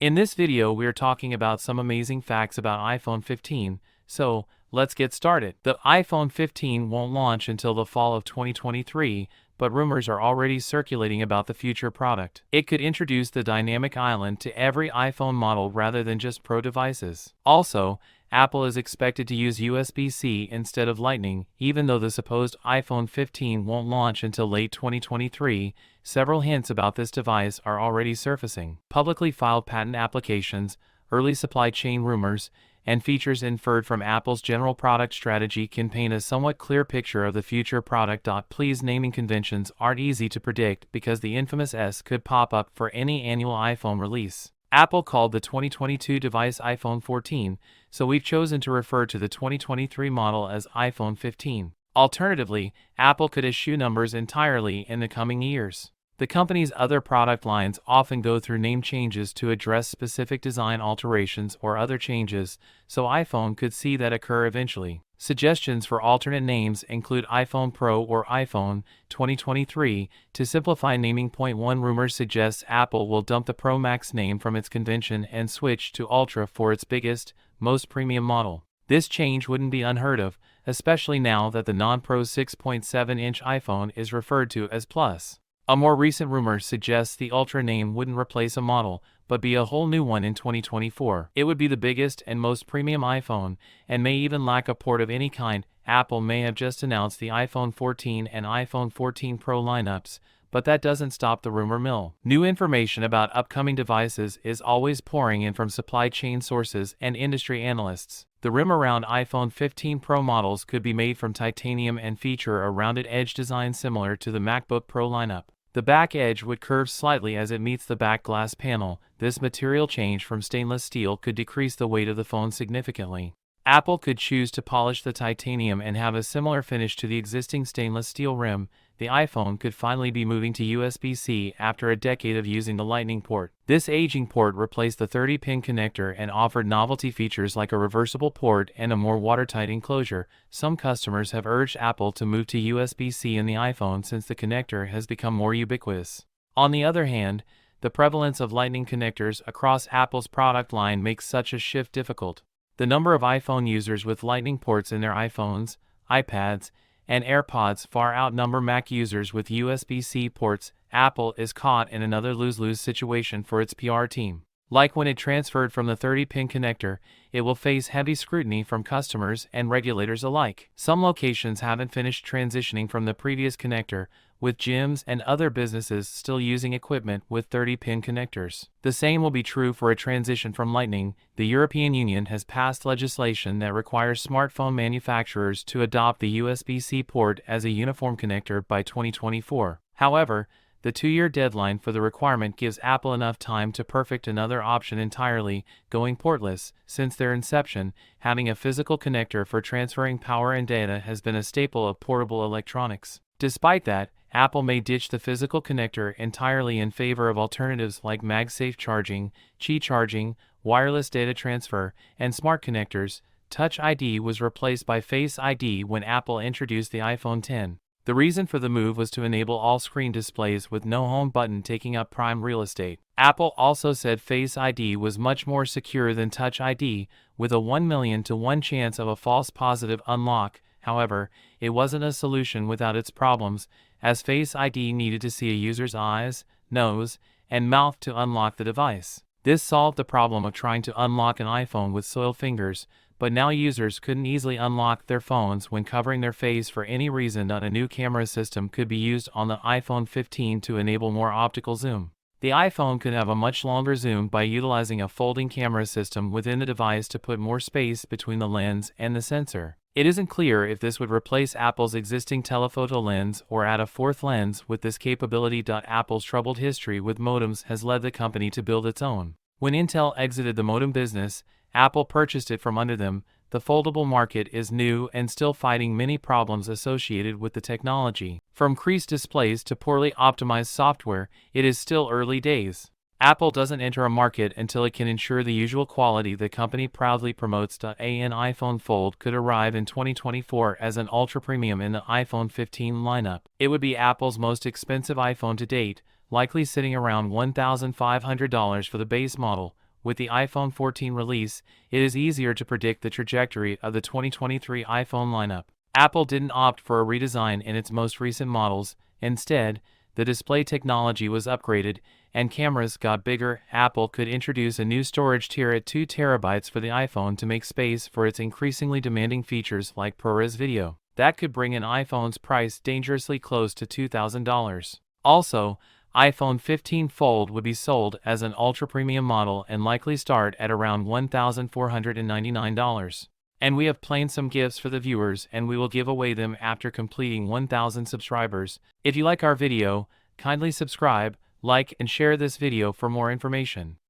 In this video, we are talking about some amazing facts about iPhone 15, so let's get started. The iPhone 15 won't launch until the fall of 2023, but rumors are already circulating about the future product. It could introduce the dynamic island to every iPhone model rather than just Pro devices. Also, Apple is expected to use USB-C instead of Lightning, even though the supposed iPhone 15 won't launch until late 2023. Several hints about this device are already surfacing. Publicly filed patent applications, early supply chain rumors, and features inferred from Apple's general product strategy can paint a somewhat clear picture of the future product. Please, naming conventions aren't easy to predict because the infamous S could pop up for any annual iPhone release. Apple called the 2022 device iPhone 14, so we've chosen to refer to the 2023 model as iPhone 15. Alternatively, Apple could issue numbers entirely in the coming years. The company's other product lines often go through name changes to address specific design alterations or other changes, so iPhone could see that occur eventually. Suggestions for alternate names include iPhone Pro or iPhone 2023 to simplify naming. Point 1 Rumors suggest Apple will dump the Pro Max name from its convention and switch to Ultra for its biggest, most premium model. This change wouldn't be unheard of, especially now that the non-Pro 6.7-inch iPhone is referred to as Plus. A more recent rumor suggests the Ultra name wouldn't replace a model, but be a whole new one in 2024. It would be the biggest and most premium iPhone, and may even lack a port of any kind. Apple may have just announced the iPhone 14 and iPhone 14 Pro lineups, but that doesn't stop the rumor mill. New information about upcoming devices is always pouring in from supply chain sources and industry analysts. The rim around iPhone 15 Pro models could be made from titanium and feature a rounded edge design similar to the MacBook Pro lineup. The back edge would curve slightly as it meets the back glass panel. This material change from stainless steel could decrease the weight of the phone significantly. Apple could choose to polish the titanium and have a similar finish to the existing stainless steel rim. The iPhone could finally be moving to USB-C after a decade of using the Lightning port. This aging port replaced the 30-pin connector and offered novelty features like a reversible port and a more watertight enclosure. Some customers have urged Apple to move to USB-C in the iPhone since the connector has become more ubiquitous. On the other hand, the prevalence of Lightning connectors across Apple's product line makes such a shift difficult. The number of iPhone users with Lightning ports in their iPhones, iPads, and AirPods far outnumber Mac users with USB-C ports. Apple is caught in another lose-lose situation for its PR team. Like when it transferred from the 30-pin connector, it will face heavy scrutiny from customers and regulators alike. Some locations haven't finished transitioning from the previous connector, with gyms and other businesses still using equipment with 30-pin connectors. The same will be true for a transition from Lightning. The European Union has passed legislation that requires smartphone manufacturers to adopt the USB-C port as a uniform connector by 2024. However, the 2-year deadline for the requirement gives Apple enough time to perfect another option entirely, going portless. Since their inception, having a physical connector for transferring power and data has been a staple of portable electronics. Despite that, Apple may ditch the physical connector entirely in favor of alternatives like MagSafe charging, Qi charging, wireless data transfer, and smart connectors. Touch ID was replaced by Face ID when Apple introduced the iPhone X. The reason for the move was to enable all-screen displays with no home button taking up prime real estate. Apple also said Face ID was much more secure than Touch ID, with a 1 million to 1 chance of a false positive unlock. However, it wasn't a solution without its problems, as Face ID needed to see a user's eyes, nose, and mouth to unlock the device. This solved the problem of trying to unlock an iPhone with soiled fingers, but now users couldn't easily unlock their phones when covering their face for any reason. A new camera system could be used on the iPhone 15 to enable more optical zoom. The iPhone could have a much longer zoom by utilizing a folding camera system within the device to put more space between the lens and the sensor. It isn't clear if this would replace Apple's existing telephoto lens or add a fourth lens with this capability. Apple's troubled history with modems has led the company to build its own. When Intel exited the modem business, Apple purchased it from under them. The foldable market is new and still fighting many problems associated with the technology. From creased displays to poorly optimized software, it is still early days. Apple doesn't enter a market until it can ensure the usual quality the company proudly promotes. An iPhone Fold could arrive in 2024 as an ultra-premium in the iPhone 15 lineup. It would be Apple's most expensive iPhone to date, likely sitting around $1,500 for the base model, with the iPhone 14 release, it is easier to predict the trajectory of the 2023 iPhone lineup. Apple didn't opt for a redesign in its most recent models. Instead, the display technology was upgraded and cameras got bigger. Apple could introduce a new storage tier at 2 terabytes for the iPhone to make space for its increasingly demanding features like ProRes video. That could bring an iPhone's price dangerously close to $2,000. Also, iPhone 15 Fold would be sold as an ultra-premium model and likely start at around $1,499. And we have planned some gifts for the viewers, and we will give away them after completing 1,000 subscribers. If you like our video, kindly subscribe, like and share this video for more information.